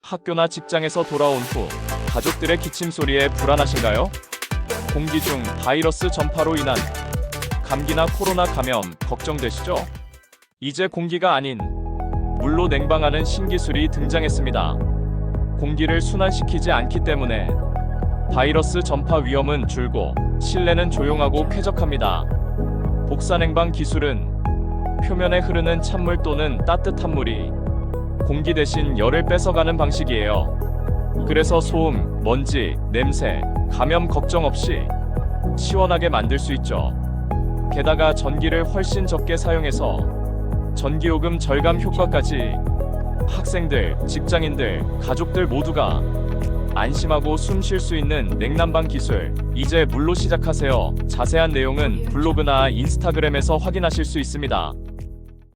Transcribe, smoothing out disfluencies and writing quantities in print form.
학교나 직장에서 돌아온 후 가족들의 기침 소리에 불안하신가요? 공기 중 바이러스 전파로 인한 감기나 코로나 감염 걱정되시죠? 이제 공기가 아닌 물로 냉방하는 신기술이 등장했습니다. 공기를 순환시키지 않기 때문에 바이러스 전파 위험은 줄고 실내는 조용하고 쾌적합니다. 복사냉방 기술은 표면에 흐르는 찬물 또는 따뜻한 물이 공기 대신 열을 뺏어가는 방식이에요. 그래서 소음, 먼지, 냄새, 감염 걱정 없이 시원하게 만들 수 있죠. 게다가 전기를 훨씬 적게 사용해서 전기요금 절감 효과까지. 학생들, 직장인들, 가족들 모두가 안심하고 숨 쉴 수 있는 냉난방 기술, 이제 물로 시작하세요. 자세한 내용은 블로그나 인스타그램에서 확인하실 수 있습니다.